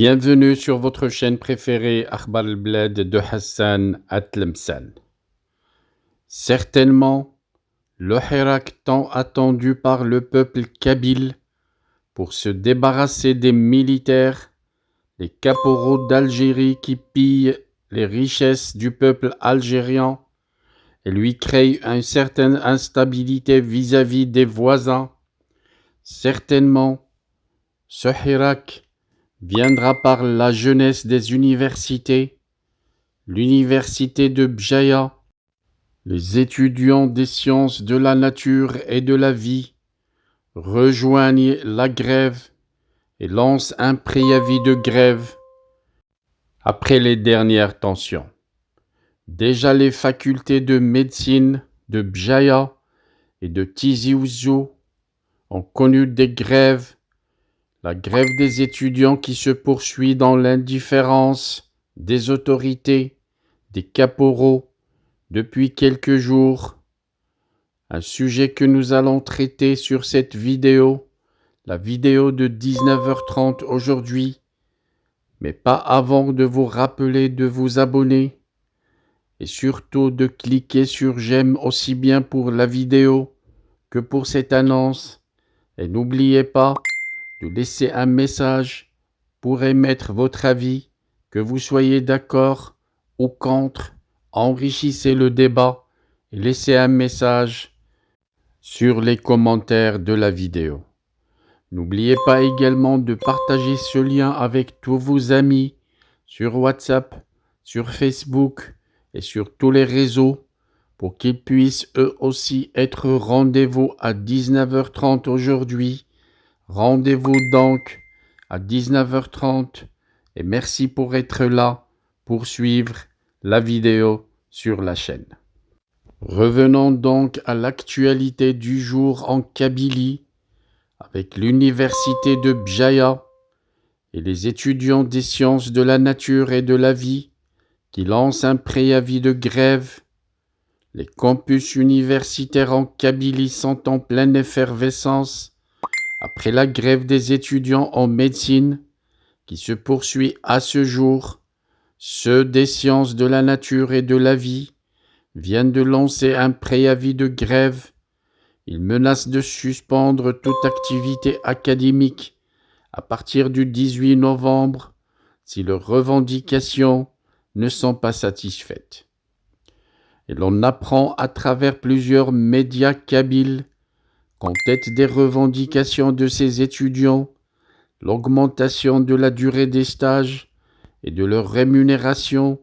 Bienvenue sur votre chaîne préférée Akhbar al-Bled de Hassan Atlemsan. Certainement, le Hirak tant attendu par le peuple kabyle pour se débarrasser des militaires, les caporaux d'Algérie qui pillent les richesses du peuple algérien et lui créent une certaine instabilité vis-à-vis des voisins. Certainement, ce Hirak viendra par la jeunesse des universités, l'université de Bjaya, les étudiants des sciences de la nature et de la vie rejoignent la grève et lancent un préavis de grève après les dernières tensions. Déjà les facultés de médecine de Bjaya et de Tizi Ouzou ont connu des grèves. La grève des étudiants qui se poursuit dans l'indifférence des autorités, des caporaux, depuis quelques jours. Un sujet que nous allons traiter sur cette vidéo, la vidéo de 19h30 aujourd'hui, mais pas avant de vous rappeler de vous abonner et surtout de cliquer sur j'aime aussi bien pour la vidéo que pour cette annonce. Et n'oubliez pas de laisser un message pour émettre votre avis, que vous soyez d'accord ou contre. Enrichissez le débat et laissez un message sur les commentaires de la vidéo. N'oubliez pas également de partager ce lien avec tous vos amis sur WhatsApp, sur Facebook et sur tous les réseaux pour qu'ils puissent eux aussi être au rendez-vous à 19h30 aujourd'hui. Rendez-vous donc à 19h30 et merci pour être là pour suivre la vidéo sur la chaîne. Revenons donc à l'actualité du jour en Kabylie avec l'université de Bjaya et les étudiants des sciences de la nature et de la vie qui lancent un préavis de grève. Les campus universitaires en Kabylie sont en pleine effervescence après la grève des étudiants en médecine qui se poursuit à ce jour. Ceux des sciences de la nature et de la vie viennent de lancer un préavis de grève. Ils menacent de suspendre toute activité académique à partir du 18 novembre si leurs revendications ne sont pas satisfaites. Et l'on apprend à travers plusieurs médias kabyles qu'en tête des revendications de ces étudiants, l'augmentation de la durée des stages et de leur rémunération,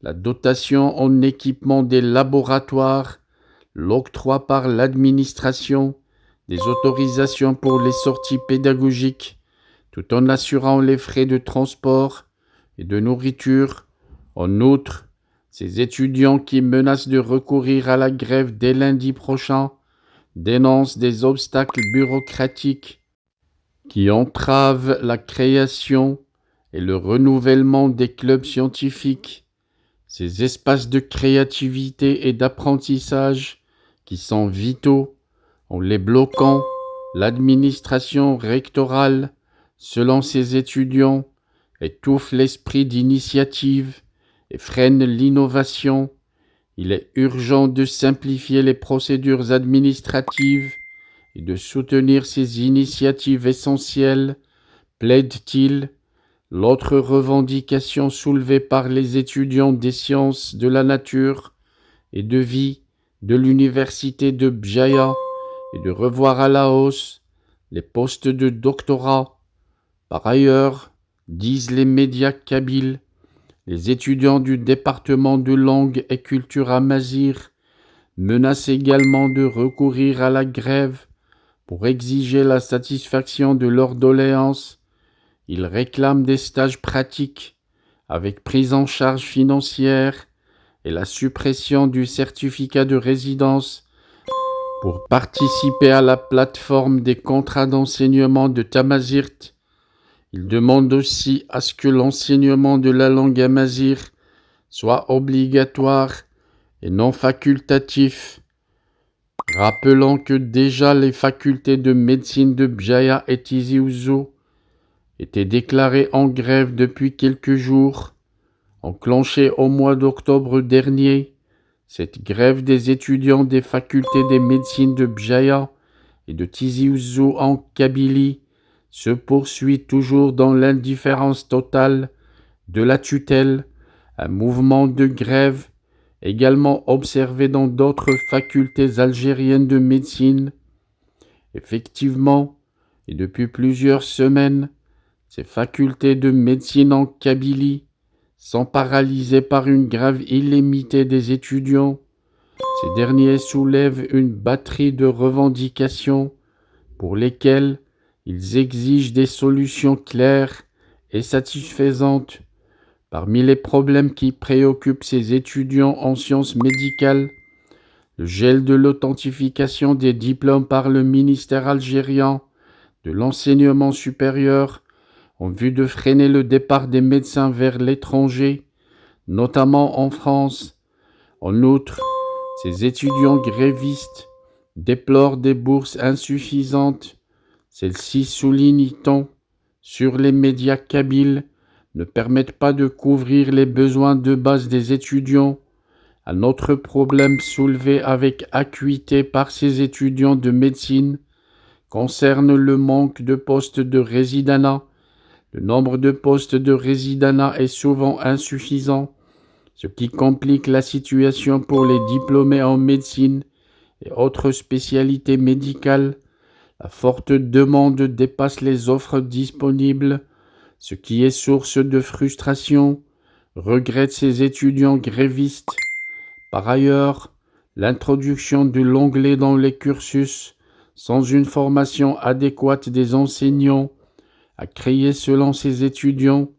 la dotation en équipement des laboratoires, l'octroi par l'administration des autorisations pour les sorties pédagogiques, tout en assurant les frais de transport et de nourriture. En outre, ces étudiants qui menacent de recourir à la grève dès lundi prochain dénoncent des obstacles bureaucratiques qui entravent la création et le renouvellement des clubs scientifiques, ces espaces de créativité et d'apprentissage qui sont vitaux. En les bloquant, l'administration rectorale, selon ces étudiants, étouffe l'esprit d'initiative et freine l'innovation. Il est urgent de simplifier les procédures administratives et de soutenir ces initiatives essentielles, plaide-t-il. L'autre revendication soulevée par les étudiants des sciences de la nature et de vie de l'université de Bjaya est de revoir à la hausse les postes de doctorat. Par ailleurs, disent les médias kabyles, les étudiants du département de langue et culture amazigh menacent également de recourir à la grève pour exiger la satisfaction de leurs doléances. Ils réclament des stages pratiques avec prise en charge financière et la suppression du certificat de résidence pour participer à la plateforme des contrats d'enseignement de Tamazirt. Ils demandent aussi à ce que l'enseignement de la langue amazigh soit obligatoire et non facultatif. Rappelons que déjà les facultés de médecine de Bjaya et Tizi Ouzou était déclaré en grève depuis quelques jours. Enclenchée au mois d'octobre dernier, cette grève des étudiants des facultés des médecines de Bjaya et de Tizi Ouzou en Kabylie se poursuit toujours dans l'indifférence totale de la tutelle, un mouvement de grève également observé dans d'autres facultés algériennes de médecine. Effectivement, et depuis plusieurs semaines, ces facultés de médecine en Kabylie sont paralysées par une grève illimitée des étudiants. Ces derniers soulèvent une batterie de revendications pour lesquelles ils exigent des solutions claires et satisfaisantes. Parmi les problèmes qui préoccupent ces étudiants en sciences médicales, le gel de l'authentification des diplômes par le ministère algérien de l'enseignement supérieur en vue de freiner le départ des médecins vers l'étranger, notamment en France. En outre, ces étudiants grévistes déplorent des bourses insuffisantes. Celles-ci, souligne-t-on, sur les médias kabyles, ne permettent pas de couvrir les besoins de base des étudiants. Un autre problème soulevé avec acuité par ces étudiants de médecine concerne le manque de postes de résidanat. Le nombre de postes de résidanat est souvent insuffisant, ce qui complique la situation pour les diplômés en médecine et autres spécialités médicales. La forte demande dépasse les offres disponibles, ce qui est source de frustration, regrettent ces étudiants grévistes. Par ailleurs, l'introduction de l'anglais dans les cursus, sans une formation adéquate des enseignants, a créé, selon ces étudiants,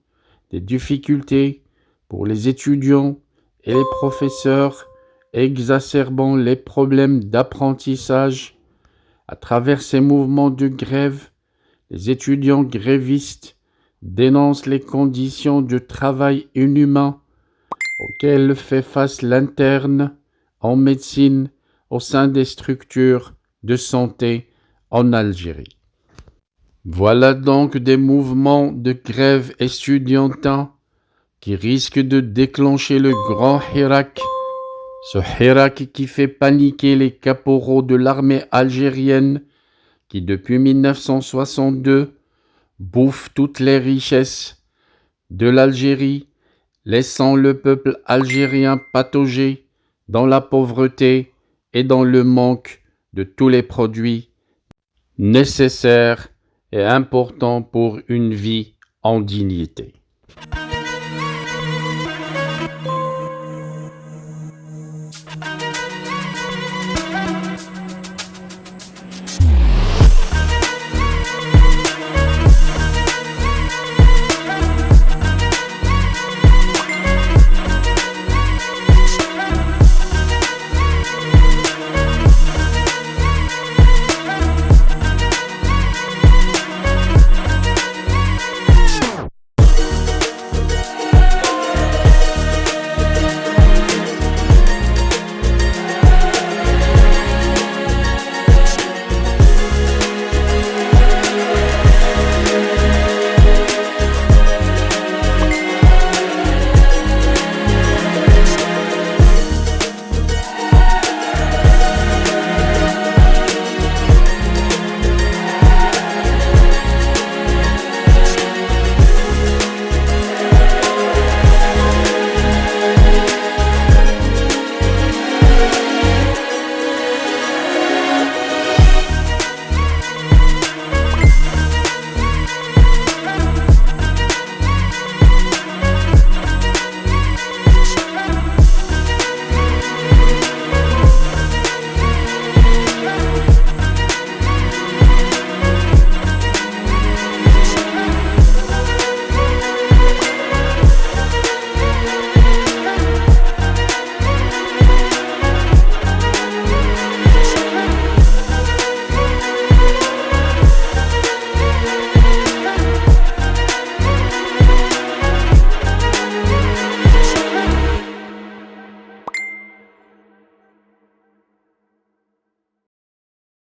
des difficultés pour les étudiants et les professeurs, exacerbant les problèmes d'apprentissage. À travers ces mouvements de grève, les étudiants grévistes dénoncent les conditions de travail inhumains auxquelles fait face l'interne en médecine au sein des structures de santé en Algérie. Voilà donc des mouvements de grève estudiantins qui risquent de déclencher le grand hirak. Ce hirak qui fait paniquer les caporaux de l'armée algérienne qui, depuis 1962, bouffe toutes les richesses de l'Algérie, laissant le peuple algérien patauger dans la pauvreté et dans le manque de tous les produits nécessaires et importants pour une vie en dignité.